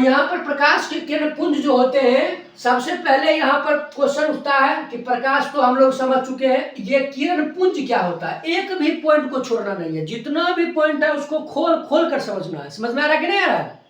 यहाँ पर प्रकाश के किरण पुंज जो होते हैं, सबसे पहले यहाँ पर क्वेश्चन उठता है कि प्रकाश तो हम लोग समझ चुके हैं, ये किरण पुंज क्या होता है। एक भी पॉइंट को छोड़ना नहीं है, जितना भी पॉइंट है उसको खोल खोल कर समझना है। समझ में आ रहा है कि नहीं आ रहा है?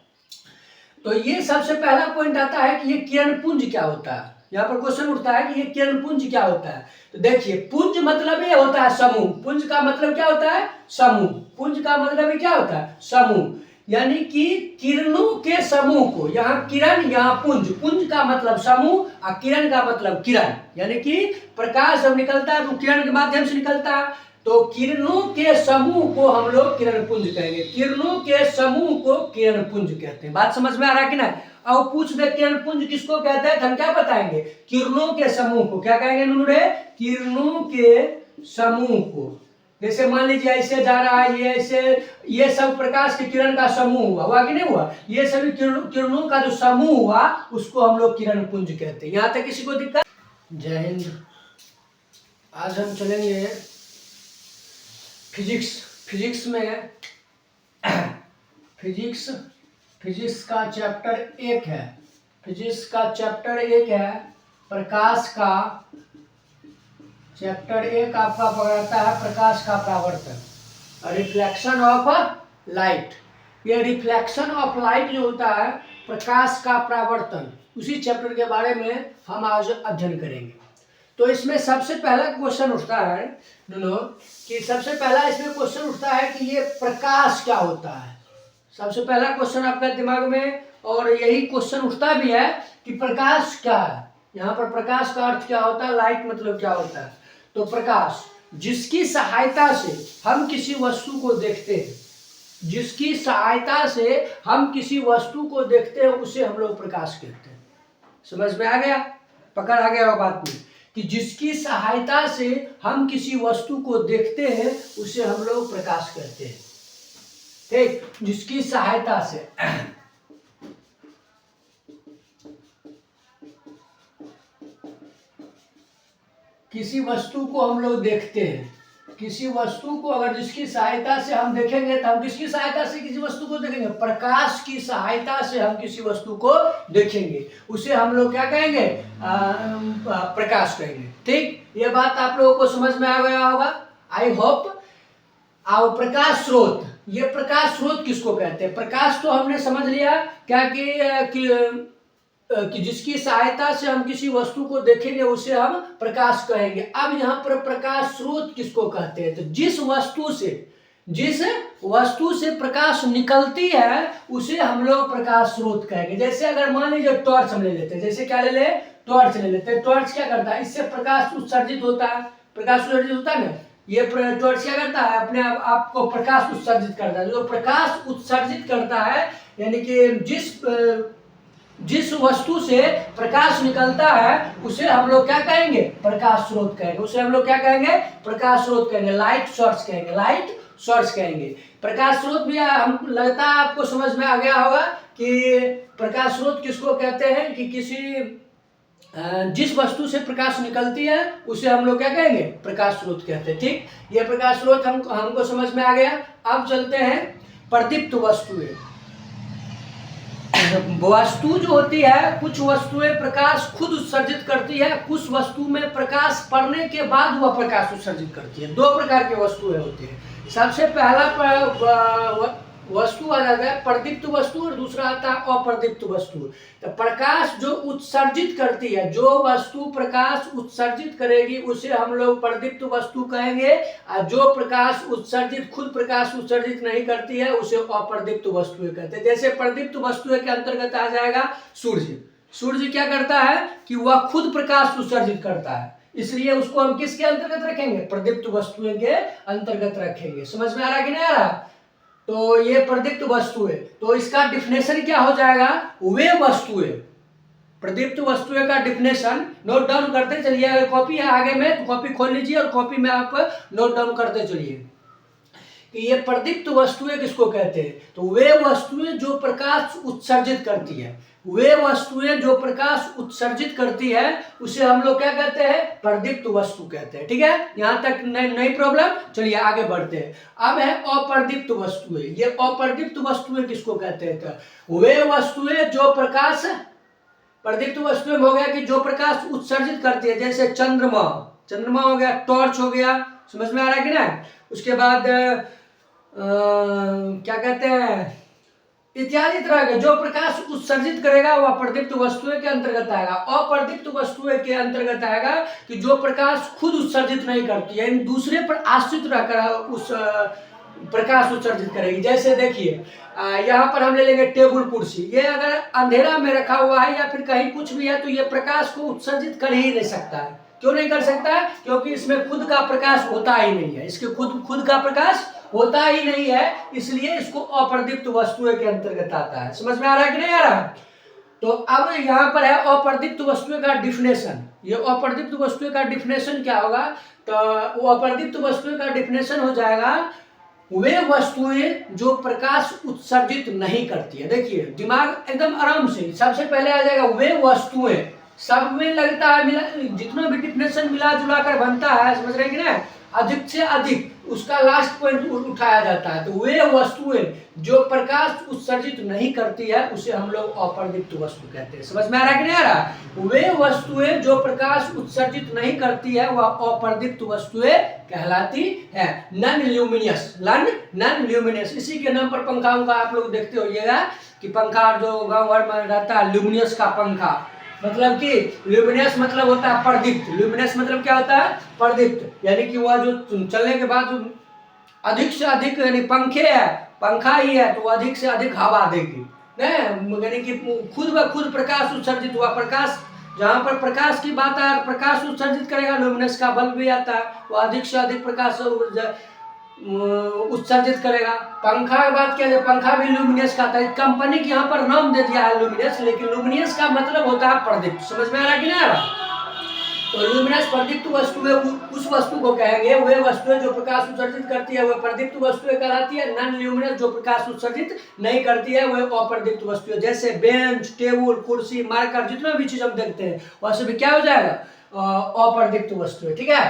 तो ये सबसे पहला पॉइंट आता है कि ये किरण पुंज क्या होता है। यहाँ पर क्वेश्चन उठता है कि ये किरण पुंज क्या होता है। तो देखिए, पुंज मतलब ये होता है समूह। पुंज का मतलब क्या होता है? समूह। पुंज का मतलब क्या होता है? समूह। यानी कि किरणों के समूह को, यहाँ किरण यहाँ पुंज, पुंज का मतलब समूह और किरण का मतलब किरण, यानी कि प्रकाश जब निकलता है तो किरण के माध्यम से निकलता है। तो किरणों के समूह को हम लोग किरण पुंज कहेंगे। किरणों के समूह को किरण पुंज कहते हैं। बात समझ में आ रहा है कि नहीं? अब पूछ दे किरण पुंज किसको कहते हैं, हम क्या बताएंगे? किरणों के समूह को क्या कहेंगे नूरे? किरणों के समूह को। जैसे मान लीजिए ऐसे जा रहा है, ये ऐसे, ये सब प्रकाश के किरण का समूह हुआ कि नहीं हुआ? ये सभी किरणों का जो समूह हुआ उसको हम लोग किरण पुंज कहते हैं। यहाँ तक किसी को दिक्कत? जय हिंद। आज हम चलेंगे फिजिक्स में फिजिक्स का चैप्टर 1 है। फिजिक्स का चैप्टर 1 है प्रकाश का। चैप्टर 1 आपका पकड़ता है प्रकाश का परावर्तन, रिफ्लेक्शन ऑफ लाइट। ये रिफ्लेक्शन ऑफ लाइट जो होता है, प्रकाश का परावर्तन, उसी चैप्टर के बारे में हम आज अध्ययन करेंगे। तो इसमें सबसे पहला क्वेश्चन उठता है दोनों कि सबसे पहला इसमें क्वेश्चन उठता है कि ये प्रकाश क्या होता है। सबसे पहला क्वेश्चन आपके दिमाग में, और यही क्वेश्चन उठता भी है कि प्रकाश क्या है। यहाँ पर प्रकाश का अर्थ क्या होता है, लाइट मतलब क्या होता है। तो प्रकाश जिसकी सहायता से हम किसी वस्तु को देखते हैं, जिसकी सहायता से हम किसी वस्तु को देखते हैं उसे हम लोग प्रकाश कहते हैं। समझ में आ गया? पकड़ आ गया बात में कि जिसकी सहायता से हम किसी वस्तु को देखते हैं उसे हम लोग प्रकाश कहते हैं। ठीक, जिसकी सहायता से किसी वस्तु को हम लोग देखते हैं, किसी वस्तु को अगर जिसकी सहायता से हम देखेंगे तो हम किसकी सहायता से किसी वस्तु को देखेंगे? प्रकाश की सहायता से हम किसी वस्तु को देखेंगे, उसे हम लोग क्या कहेंगे? प्रकाश कहेंगे। ठीक, ये बात आप लोगों को समझ में आ गया होगा, आई होप। और प्रकाश स्रोत, ये प्रकाश स्रोत किसको कहते हैं? प्रकाश तो हमने समझ लिया क्या कि जिसकी सहायता से हम किसी वस्तु को देखेंगे उसे हम प्रकाश कहेंगे। अब यहाँ पर प्रकाश स्रोत किसको कहते हैं? तो जिस वस्तु से प्रकाश निकलती है उसे हम लोग प्रकाश स्रोत कहेंगे। जैसे अगर मान लीजिए टॉर्च हम ले लेते हैं, जैसे क्या ले ले? टॉर्च ले लेते हैं। टॉर्च क्या करता है? इससे प्रकाश उत्सर्जित होता है। प्रकाश उत्सर्जित होता है ना, ये टॉर्च क्या करता है? अपने आपको प्रकाश उत्सर्जित करता है। जो प्रकाश उत्सर्जित करता है, यानी कि जिस वस्तु से प्रकाश निकलता है उसे हम लोग क्या कहेंगे? प्रकाश स्रोत कहेंगे। उसे हम लोग क्या कहेंगे? प्रकाश स्रोत कहेंगे, लाइट सोर्स कहेंगे, लाइट सोर्स कहेंगे। प्रकाश स्रोत भी हम लगता है आपको समझ में आ गया होगा कि प्रकाश स्रोत किसको कहते हैं कि जिस वस्तु से प्रकाश निकलती है उसे हम लोग क्या कहेंगे? प्रकाश स्रोत कहते हैं। ठीक, ये प्रकाश स्रोत हमको समझ में आ गया। अब चलते हैं प्रदीप्त वस्तुएं। वस्तु जो होती है, कुछ वस्तुएं प्रकाश खुद उत्सर्जित करती है, कुछ वस्तु में प्रकाश पड़ने के बाद वह प्रकाश उत्सर्जित करती है। दो प्रकार के वस्तुएं होती है। सबसे पहला वस्तु आ जाता है प्रदीप्त वस्तु और दूसरा आता है अप्रदीप्त वस्तु। तो प्रकाश जो उत्सर्जित करती है, जो वस्तु प्रकाश उत्सर्जित करेगी उसे हम लोग प्रदीप्त वस्तु कहेंगे, और जो प्रकाश उत्सर्जित खुद प्रकाश उत्सर्जित नहीं करती है उसे अप्रदीप्त वस्तु कहते हैं। जैसे प्रदीप्त वस्तु के अंतर्गत आ जाएगा सूर्य। सूर्य क्या करता है कि वह खुद प्रकाश उत्सर्जित करता है, इसलिए उसको हम किसके अंतर्गत रखेंगे? प्रदीप्त वस्तुएं के अंतर्गत रखेंगे। समझ में आ रहा कि नहीं आ रहा? तो ये प्रदीप्त वस्तुएं, तो इसका डिफिनेशन क्या हो जाएगा? वे वस्तुएं, प्रदीप्त वस्तुएं का डिफिनेशन नोट डाउन करते चलिए। अगर कॉपी है आगे में तो कॉपी खोल लीजिए और कॉपी में आप नोट डाउन करते चलिए कि ये प्रदीप्त वस्तुएं किसको कहते हैं। तो वे वस्तुएं जो प्रकाश उत्सर्जित करती है, वे वस्तुएं जो प्रकाश उत्सर्जित करती है उसे हम लोग क्या कहते हैं, प्रदीप्त वस्तु कहते हैं। ठीक है, यहां तक नई प्रॉब्लम। चलिए आगे बढ़ते हैं। अब है अप्रदीप्त वस्तुएं। ये अप्रदीप्त वस्तुएं किसको कहते हैं, तो वे वस्तुएं जो प्रकाश, प्रदीप्त वस्तुएं हो गया कि जो प्रकाश उत्सर्जित करती है, जैसे चंद्रमा, चंद्रमा हो गया, टॉर्च हो गया, समझ में आ रहा है कि ना। उसके बाद क्या कहते हैं, इत्यादि तरह के जो प्रकाश उत्सर्जित करेगा वह प्रदीप्त वस्तुएं के अंतर्गत आएगा। अप्रदीप्त वस्तुएं के अंतर्गत आएगा कि जो प्रकाश खुद उत्सर्जित नहीं करती है, दूसरे पर आश्रित रहकर उस प्रकाश उत्सर्जित करेगी। जैसे देखिए यहाँ पर हम ले लेंगे टेबल कुर्सी, ये अगर अंधेरा में रखा हुआ है या फिर कहीं कुछ भी है तो ये प्रकाश को उत्सर्जित कर ही नहीं सकता है। क्यों नहीं कर सकता है, क्योंकि इसमें खुद का प्रकाश होता ही नहीं है, इसके खुद का प्रकाश होता ही नहीं है, इसलिए इसको अप्रदीप्त वस्तुएं के अंतर्गत आता है। समझ में आ रहा है कि नहीं आ रहा है। तो अब यहाँ पर है अप्रदीप्त वस्तुएं का डिफिनेशन। ये अप्रदीप्त वस्तुएं का डिफिनेशन क्या होगा, तो वो अप्रदीप्त वस्तुएं का डिफिनेशन हो जाएगा वे वस्तुएं जो प्रकाश उत्सर्जित नहीं करती है। देखिए दिमाग एकदम आराम से, सबसे पहले आ जाएगा वे वस्तुएं, सब में लगता है मिला, जितना भी डिफिनेशन मिला जुला कर बनता है, समझ रहे हैं कि ना, अधिक से अधिक उसका लास्ट पॉइंट उठाया जाता है। तो वे वस्तुएं जो प्रकाश उत्सर्जित नहीं करती है उसे हम लोग अप्रदीप्त वस्तु कहते हैं। समझ में आ रहा है कि नहीं आ रहा। वे वस्तुएं जो प्रकाश उत्सर्जित नहीं करती है वह अप्रदीप्त वस्तुएं कहलाती है। Non luminous, non luminous. इसी के नाम पर पंखाओं का आप लोग देखते होइएगा कि पंखा जो गाँव भर में रहता है, ल्यूमिनियस का पंखा, मतलब कि ल्यूमिनस मतलब होता है प्रदीप्त। ल्यूमिनस मतलब क्या होता है, प्रदीप्त, यानी कि वह जो चलने के बाद अधिक से अधिक, यानी पंखे है, पंखा ही है तो वो अधिक से अधिक हवा देगी, यानी कि खुद ब खुद प्रकाश उत्सर्जित हुआ। प्रकाश, जहां पर प्रकाश की बात है, प्रकाश उत्सर्जित करेगा, ल्यूमिनस का बल्ब भी आता है, वो अधिक से अधिक प्रकाश उत्सर्जित करेगा। पंखा की बात किया जाए, पंखा भी ल्यूमिनस का आता है। कंपनी की यहाँ पर नाम दे दिया है ल्यूमिनस, लेकिन ल्यूमिनस का मतलब होता है प्रदीप्त। समझ में आ रहा कि नहीं आ रहा। तो ल्यूमिनस प्रदीप्त वस्तुएं उस वस्तु को कहेंगे, वे वस्तुएं जो प्रकाश उत्सर्जित करती है वह प्रदीप्त वस्तुएं कहलाती है। नॉन ल्यूमिनस जो प्रकाश उत्सर्जित नहीं करती है वह अप्रदीप्त वस्तुएं। जैसे बेंच, टेबल, कुर्सी, मार्कर, जितना भी चीज हम देखते हैं वह सभी क्या हो जाएगा, अप्रदीप्त वस्तुएं। ठीक है,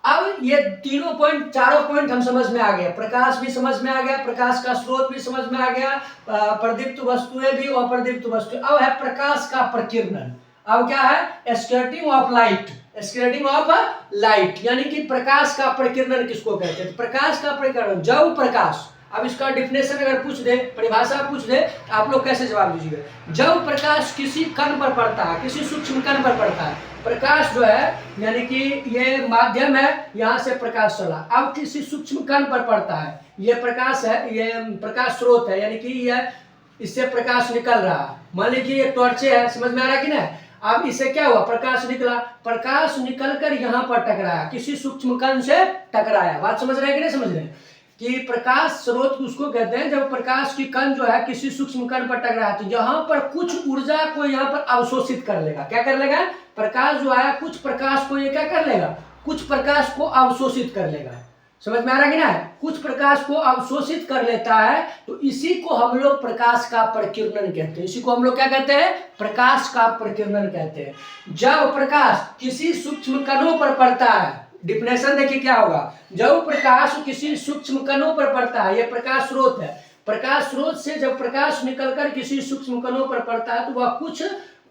अब ये तीनों पॉइंट, चारों पॉइंट हम समझ में आ गए। प्रकाश भी समझ में आ गया, प्रकाश का स्रोत भी समझ में आ गया, प्रदीप्त वस्तुएं भी, अप्रदीप्त वस्तुएं। अब है प्रकाश का प्रकीर्णन। अब क्या है, scattering of light, scattering of light, यानी कि प्रकाश का प्रकीर्णन किसको कहते हैं। प्रकाश का प्रकीर्णन, जब प्रकाश, अब इसका डिफिनेशन अगर पूछ दे, परिभाषा पूछ दे, तो आप लोग कैसे जवाब दीजिएगा। जब प्रकाश किसी कण पर पड़ता है, किसी सूक्ष्म कण पर पड़ता है, प्रकाश जो है यानी कि ये माध्यम है, यहाँ से प्रकाश चला, अब किसी सूक्ष्म कण पर पड़ता है, ये प्रकाश है, ये प्रकाश स्रोत है, यानी कि यह इससे प्रकाश निकल रहा है। मान लीजिए ये टॉर्चे है, समझ में आ रहा है कि नहीं। अब इससे क्या हुआ, प्रकाश निकला, प्रकाश निकलकर यहाँ पर टकराया, किसी सूक्ष्म कण से टकराया। बात समझ रहे हैं कि नहीं समझ रहे हैं, कि प्रकाश स्रोत उसको कहते हैं जब प्रकाश की कण जो है किसी सूक्ष्म कण पर टकराया, तो यहाँ पर कुछ ऊर्जा को यहाँ पर अवशोषित कर लेगा। क्या कर लेगा, प्रकाश जो है कुछ प्रकाश को ये क्या कर लेगा, कुछ प्रकाश को अवशोषित कर लेगा। समझ में आ रहा है कि ना, कुछ प्रकाश को अवशोषित कर लेता है, तो इसी को हम लोग प्रकाश का प्रकीर्णन कहते हैं। इसी को हम लोग क्या कहते हैं, प्रकाश का प्रकीर्णन कहते हैं। जब प्रकाश किसी सूक्ष्म कणों पर पड़ता है, डिफिनेशन देखिए क्या होगा, जब प्रकाश किसी सूक्ष्म कणों पर पड़ता है, यह प्रकाश स्रोत है, प्रकाश स्रोत से जब प्रकाश निकलकर किसी सूक्ष्म कणों पर पड़ता है तो वह कुछ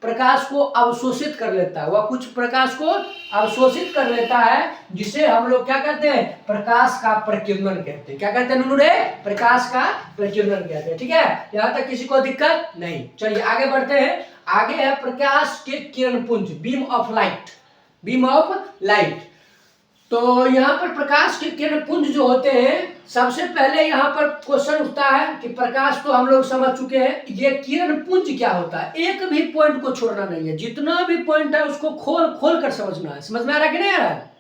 प्रकाश को अवशोषित कर लेता है, वह कुछ प्रकाश को अवशोषित कर लेता है, जिसे हम लोग क्या कहते हैं, प्रकाश का प्रकीर्णन कहते हैं। क्या कहते हैं नुनूरे, प्रकाश का प्रकीर्णन कहते हैं। ठीक है, यहाँ तक किसी को दिक्कत नहीं। चलिए आगे बढ़ते हैं। आगे है प्रकाश के किरणपुंज, beam of light, beam of light. तो यहाँ पर प्रकाश के किरणपुंज जो होते हैं, सबसे पहले यहाँ पर क्वेश्चन उठता है कि प्रकाश तो हम लोग समझ चुके हैं, ये किरणपुंज क्या होता है। एक भी पॉइंट को छोड़ना नहीं है, जितना भी पॉइंट है उसको खोल खोल कर समझना है। समझ में आ रहा है कि नहीं आ रहा है।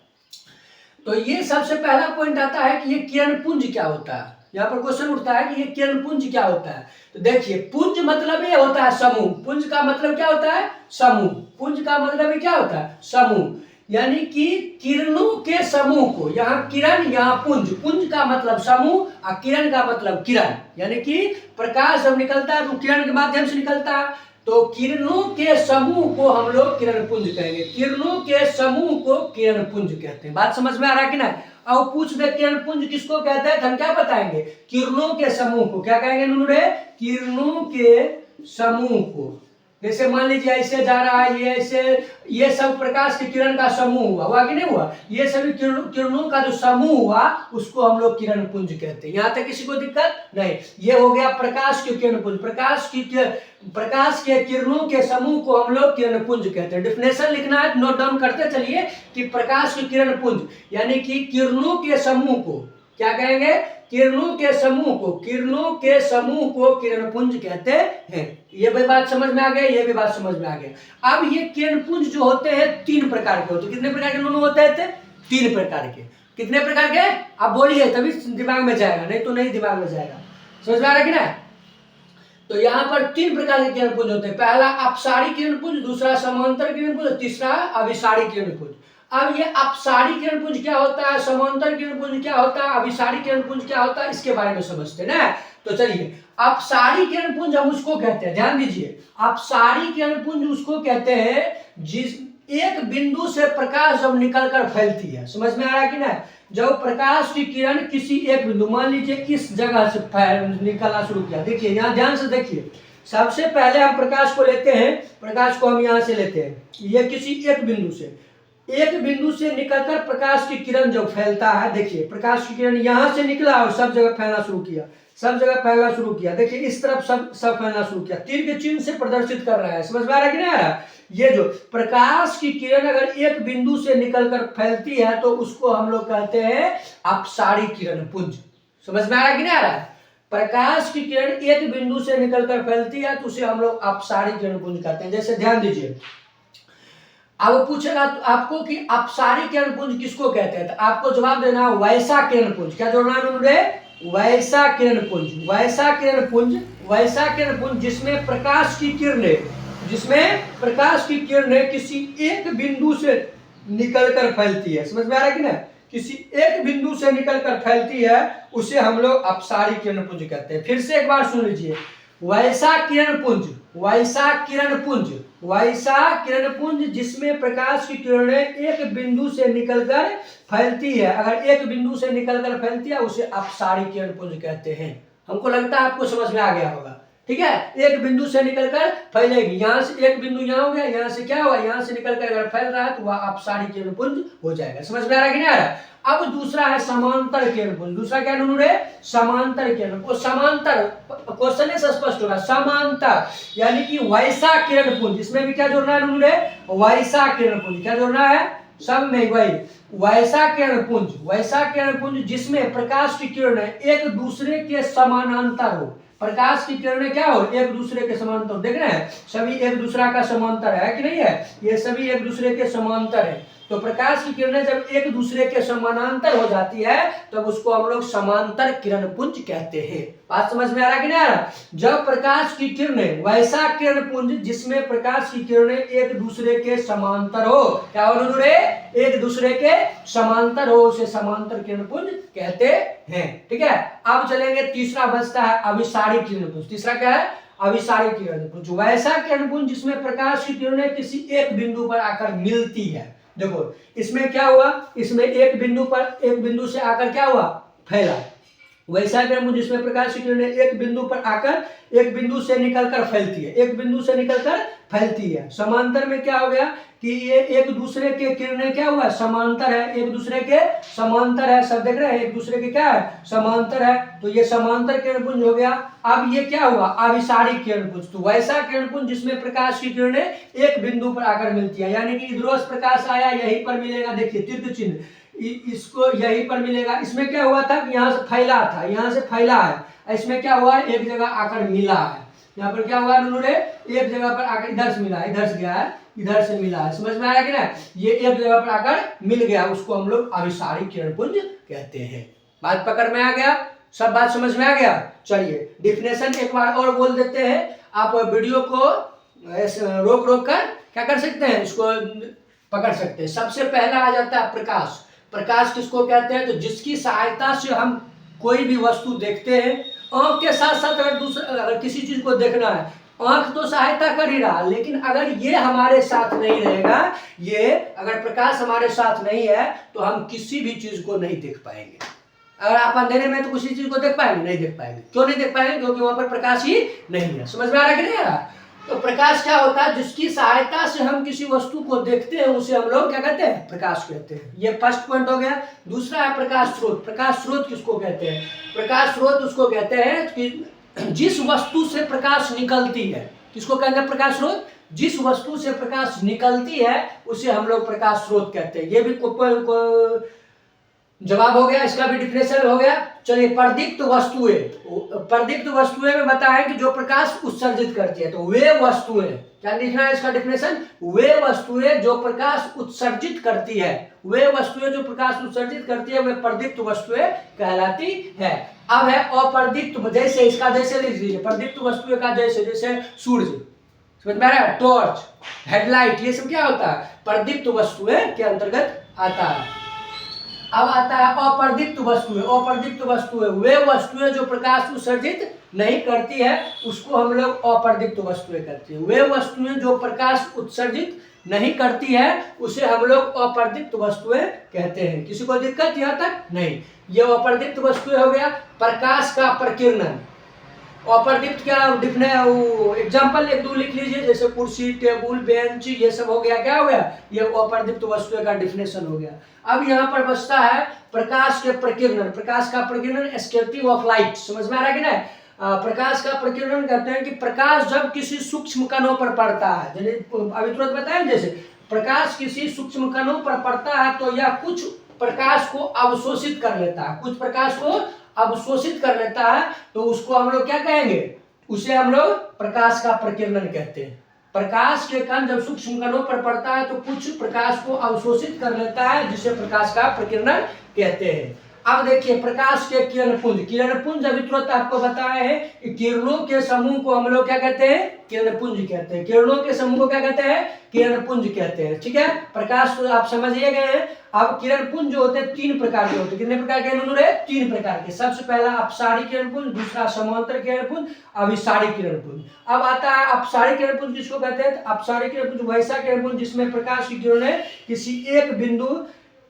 तो ये सबसे पहला पॉइंट आता है कि ये किरणपुंज क्या होता है। यहाँ पर क्वेश्चन उठता है कि ये किरणपुंज क्या होता है। तो देखिए पुंज मतलब ये होता है समूह, पुंज का मतलब क्या होता है, समूह। पुंज का मतलब ये क्या होता है, समूह, यानी कि किरणों के समूह को, यहाँ किरण यहाँ पुंज, पुंज का मतलब समूह और किरण का मतलब किरण, यानी कि प्रकाश जब निकलता है तो किरण के माध्यम से निकलता है। तो किरणों के समूह को हम लोग किरण पुंज कहेंगे, किरणों के समूह को किरण पुंज कहते हैं। बात समझ में आ रहा है कि ना? अब पूछ दे किरण पुंज किसको कहते हैं, तो हम क्या बताएंगे, किरणों के समूह को क्या कहेंगे नुनू रे, किरणों के समूह को। जैसे मान लीजिए ऐसे जा रहा है, ये ऐसे, ये सब प्रकाश की किरण का समूह हुआ कि नहीं हुआ, ये सभी किरणों का जो समूह हुआ उसको हम लोग किरण पुंज कहते हैं। यहां तक किसी को दिक्कत नहीं? ये हो गया प्रकाश की किरण पुंज, प्रकाश के किरणों के समूह को हम लोग किरण पुंज कहते हैं। डिफिनेशन लिखना है, नोट डाउन करते चलिए कि प्रकाश की किरण पुंज यानी कि किरणों के समूह को क्या कहेंगे, किरणों के समूह को, किरणों के समूह को किरण पुंज कहते हैं। ये भी बात समझ में आ गई, ये भी बात समझ में आ गई। अब ये किरण पुंज जो होते हैं 3 प्रकार के होते हैं। कितने प्रकार के दोनों होते हैं? 3 प्रकार के। कितने प्रकार के आप बोलिए, तभी दिमाग में जाएगा, नहीं तो नहीं दिमाग में जाएगा। समझ में आ रहा है कि ना? तो यहाँ पर 3 प्रकार के किरण पुंज होते हैं। पहला अपसारी किरण पुंज, दूसरा समांतर किरण पुंज, तीसरा अभिसारी किरण पुंज। अब ये अपसारी किरण पुंज क्या होता है, समांतर किरण पुंज क्या होता है, अभिसारी किरण पुंज क्या होता है, इसके बारे में समझते हैं ना। तो चलिए, अपसारी किरण पुंज हम उसको कहते हैं, ध्यान दीजिए, अपसारी किरण पुंज उसको कहते हैं जिस एक बिंदु से प्रकाश जब निकलकर फैलती है। समझ में आ रहा है कि ना? जब प्रकाश की किरण किसी एक बिंदु, मान लीजिए इस जगह से निकलना शुरू किया, देखिए यहाँ ध्यान से देखिए, सबसे पहले हम प्रकाश को लेते हैं, प्रकाश को हम यहाँ से लेते हैं, ये किसी एक बिंदु से निकलकर प्रकाश की किरण जब फैलता है, देखिए प्रकाश की किरण यहां से निकला और सब जगह फैलना शुरू किया, सब जगह फैलना शुरू किया, देखिए इस तरफ सब फैलना शुरू किया, तीर के चिन्ह से प्रदर्शित कर रहा है। समझ में आ रहा है कि नहीं आ रहा? ये जो प्रकाश की किरण अगर एक बिंदु से निकलकर फैलती है तो उसको हम लोग कहते हैं अपसारी किरण पुंज। समझ में आ रहा है कि नहीं आ रहा? प्रकाश की किरण एक बिंदु से निकलकर फैलती है तो उसे हम लोग अपसारी किरण पुंज कहते हैं। जैसे ध्यान दीजिए, अब पूछेगा आपको कि अपसारी किरण पुंज किसको कहते हैं, तो आपको जवाब देना वैसा किरण पुंज। क्या जोड़ना है उन्होंने? वैसा किरण पुंज, वैसा किरण पुंज, वैसा किरण पुंज जिसमें प्रकाश की किरणें किसी एक बिंदु से निकलकर फैलती है। समझ में आ रहा है कि ना? किसी एक बिंदु से निकलकर फैलती है उसे हम लोग अपसारी किरण पुंज कहते हैं। फिर से एक बार सुन लीजिए, वैसा किरण पुंज, वैसा किरण पुंज, वैसा किरण पुंज जिसमें प्रकाश की किरणें एक बिंदु से निकलकर फैलती है, अगर एक बिंदु से निकलकर फैलती है उसे अपसारी किरण पुंज कहते हैं। हमको लगता है आपको समझ में आ गया होगा। ठीक है, एक बिंदु से निकलकर फैलेगी, यहां से एक बिंदु यहां हो गया, यहां से क्या हुआ, यहां से निकलकर अगर फैल रहा है तो वह अपसारी किरण पुंज हो जाएगा। समझ में आ रहा है कि नहीं आ रहा? अब दूसरा है समांतर किरण पुंज। दूसरा क्या ढूंढ रहे? समांतर किरण। और समांतर क्वेश्चन से स्पष्ट होगा, समांतर यानी कि वैसा किरण पुंज, इसमें भी क्या जोड़ना है ढूंढ रहे? वैसा किरण पुंज। क्या जोड़ना है? सब में वही वैसा किरण पुंज, वैसा किरण पुंज जिसमें प्रकाश की किरणें एक दूसरे के समानांतर हो। प्रकाश की किरणें क्या हो? एक दूसरे के समांतर। देख रहे हैं सभी एक दूसरा का समांतर है कि नहीं है? ये सभी एक दूसरे के समांतर है। तो प्रकाश की किरणें जब एक दूसरे के समानांतर हो जाती है तब उसको हम लोग समांतर किरण पुंज कहते हैं। बात समझ में आ रहा है कि नहीं आ रहा? जब प्रकाश की किरणें, वैसा किरण पुंज जिसमें प्रकाश की किरणें एक दूसरे के समांतर हो, क्या हो रे? एक दूसरे के समांतर हो, उसे समांतर किरण पुंज कहते हैं। ठीक है, अब चलेंगे, तीसरा बचता है अभिसारी किरण पुंज। तीसरा क्या है? अभिसारी किरण पुंज, वैसा किरण पुंज जिसमें प्रकाश की किरणें किसी एक बिंदु पर आकर मिलती है। देखो इसमें क्या हुआ, इसमें एक बिंदु से आकर क्या हुआ? फैला। वैसा किरण पुंज जिसमें प्रकाश की किरणें एक बिंदु पर आकर एक बिंदु से निकलकर फैलती है, एक बिंदु से निकलकर फैलती है। समांतर में क्या हो गया कि ये एक दूसरे के किरणें क्या हुआ? समांतर है, एक दूसरे के समांतर है। सब देख रहे हैं एक दूसरे के क्या है? समांतर है। तो ये समांतर किरण पुंज हो गया। अब ये क्या हुआ? अभिसारी किरण पुंज। तो वैसा किरण पुंज जिसमें प्रकाश की किरणें एक बिंदु पर आकर मिलती है, यानी कि इधरों से प्रकाश आया यहीं पर मिलेगा, देखिए तीर्थ चिन्ह, इसको यहीं पर मिलेगा। इसमें क्या हुआ था कि यहाँ से फैला था, यहाँ से फैला है, इसमें क्या हुआ? एक जगह आकर मिला है। यहाँ पर क्या हुआ उन्होंने? एक जगह पर आकर इधर से मिला है, इधर से गया है, इधर से मिला है। समझ में आ रहा है कि ना? ये एक जगह पर आकर मिल गया, उसको हम लोग अभिसारी किरण पुंज कहते हैं। बात पकड़ में आ गया? सब बात समझ में आ गया? चलिए डिफिनेशन एक बार और बोल देते हैं। आप वीडियो को रोक रोक कर क्या कर सकते हैं, इसको पकड़ सकते हैं। सबसे पहला आ जाता है प्रकाश। प्रकाश किसको कहते हैं? तो जिसकी सहायता से हम कोई भी वस्तु देखते हैं। आंख के साथ साथ अगर किसी चीज को देखना है, आंख तो सहायता कर ही रहा, लेकिन अगर ये हमारे साथ नहीं रहेगा, ये अगर प्रकाश हमारे साथ नहीं है तो हम किसी भी चीज को नहीं देख पाएंगे। अगर आप अंधेरे में तो किसी चीज को देख पाएंगे? नहीं देख पाएंगे। क्यों नहीं देख पाएंगे? क्योंकि वहां पर प्रकाश ही नहीं है। समझ में आ रहा है कि नहीं आ रहा? तो प्रकाश क्या होता है? जिसकी सहायता से हम किसी वस्तु को देखते हैं उसे हम लोग क्या कहते हैं? प्रकाश कहते हैं। ये फर्स्ट पॉइंट हो गया। दूसरा है प्रकाश स्रोत। प्रकाश स्रोत किसको कहते हैं? प्रकाश स्रोत उसको कहते हैं कि जिस वस्तु से प्रकाश निकलती है। किसको कहते हैं प्रकाश स्रोत? जिस वस्तु से प्रकाश निकलती है उसे हम लोग प्रकाश स्रोत कहते हैं। ये भी जवाब हो गया, इसका भी डिफिनेशन हो गया। चलिए, प्रदीप्त वस्तुएं। प्रदीप्त वस्तुएं में बताएं कि जो प्रकाश उत्सर्जित करती है, तो वे वस्तुएं, क्या लिखना है इसका डिफिनेशन? वे वस्तुएं जो प्रकाश उत्सर्जित करती है, वे वस्तुएं जो प्रकाश उत्सर्जित करती है वे प्रदीप्त वस्तुएं कहलाती है। अब है अप्रदीप्त, जैसे इसका जैसे लिख लीजिए, प्रदीप्त वस्तुएं का जैसे सूर्य, समझ में आ रहा है? टॉर्च, हेडलाइट, ये सब क्या होता है? प्रदीप्त वस्तुएं के अंतर्गत आता है। अब आता है अप्रदीप्त वस्तुएं। अप्रदीप्त वस्तुएं वे वस्तुएं जो प्रकाश उत्सर्जित नहीं करती है, उसको हम लोग अप्रदीप्त वस्तुएं कहते हैं। वे वस्तुएं जो प्रकाश उत्सर्जित नहीं करती है उसे हम लोग अप्रदीप्त वस्तुएं कहते हैं। किसी को दिक्कत यहाँ तक? नहीं। ये अप्रदीप्त वस्तुएं हो गया। प्रकाश का प्रकीर्णन। अप्रदीप्त क्या एग्जाम्पल एक दो लिख लीजिए, जैसे कुर्सी, टेबुल, बेंच, ये सब हो गया। क्या हो गया? ये अप्रदीप्त वस्तुएं का डिफिनेशन हो गया। अब यहाँ पर बचता है प्रकाश के प्रकीर्णन। प्रकाश का प्रकीर्णन, एस्केपिंग ऑफ लाइट। समझ में आ रहा है कि नहीं? प्रकाश का प्रकीर्णन कहते हैं कि प्रकाश जब किसी सूक्ष्म कणों पर पड़ता है, अभी तुरंत बताएं, जैसे प्रकाश किसी सूक्ष्म कणों पर पड़ता है तो यह कुछ प्रकाश को अवशोषित कर लेता है। कुछ प्रकाश को अवशोषित कर लेता है तो उसको हम लोग क्या कहेंगे? उसे हम लोग प्रकाश का प्रकीर्णन कहते हैं। प्रकाश के कण जब सूक्ष्म कणों पर पड़ता है तो कुछ प्रकाश को अवशोषित कर लेता है, जिसे प्रकाश का प्रकीर्णन कहते हैं। अब देखिए, प्रकाश के किरण पुंज। किरण पुंज अभी तुरंत आपको बताया है कि किरणों के समूह को हम लोग क्या कहते हैं? किरण पुंज कहते हैं। किरणों के समूह को क्या कहते हैं? किरण पुंज कहते हैं। ठीक है, प्रकाश तो आप समझिए गए हैं। अब किरण पुंज जो होते हैं तीन प्रकार के होते हैं। कितने प्रकार के नूरे? तीन प्रकार के। सबसे पहला अपसारी किरण पुंज, दूसरा समांतर किरण पुंज, अभिसारी किरण पुंज। अब आता है अपसारी किरण पुंज। किसको कहते हैं? अपसारी किरण पुंज वैसा किरण पुंज जिसमें प्रकाश की किरणें किसी एक बिंदु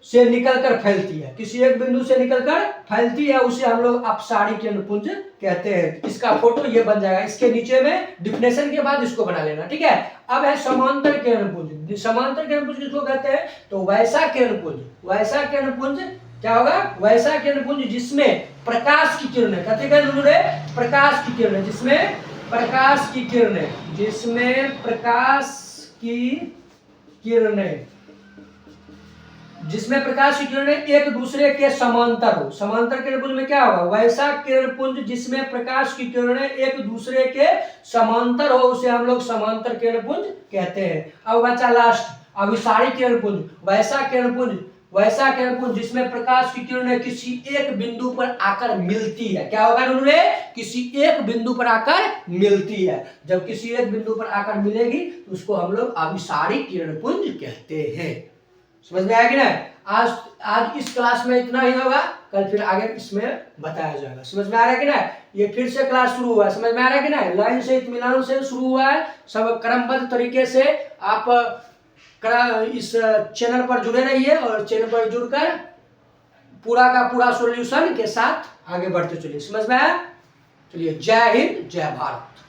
से निकलकर फैलती है। किसी एक बिंदु से निकलकर फैलती है, उसे हम लोग अपसारी किरण पुंज कहते हैं। इसका फोटो ये बन जाएगा, इसके नीचे में डिफिनेशन के बाद इसको बना लेना। ठीक है। अब है समांतर किरण पुंज। समांतर किरण पुंज किसको कहते हैं? तो वैसा किरण पुंज। वैसा किरण पुंज क्या होगा? वैसा किरण पुंज जिसमें प्रकाश की किरणें, कहते हैं प्रकाश की किरणें, जिसमें प्रकाश की किरणें, जिसमें प्रकाश की किरणें, जिसमें प्रकाश की किरणें एक दूसरे के समांतर हो। समांतर किरण पुंज में क्या होगा? वैसा किरण पुंज जिसमें प्रकाश की किरणें एक दूसरे के समांतर हो, उसे हम लोग समांतर किरण पुंज कहते हैं। अब बचा लास्ट अभिसारी किरण पुंज। वैसा किरण पुंज जिसमें प्रकाश की किरणें किसी एक बिंदु पर आकर मिलती है। क्या होगा उन्होंने? किसी एक बिंदु पर आकर मिलती है। जब किसी एक बिंदु पर आकर मिलेगी तो उसको हम लोग अभिसारी किरण पुंज कहते हैं। समझ में आया कि नहीं? आज इस क्लास में इतना ही होगा, कल फिर आगे इसमें बताया जाएगा। समझ में आ रहा है कि नहीं? ये फिर से क्लास शुरू हुआ है। समझ में आ रहा है कि नहीं? लाइन से इत्मीनान से शुरू हुआ है, सब क्रमबद्ध तरीके से। आप इस चैनल पर जुड़े रहिए और चैनल पर जुड़कर पूरा का पूरा सॉल्यूशन के साथ आगे बढ़ते चलिए। समझ में आया? चलिए, जय हिंद, जय भारत।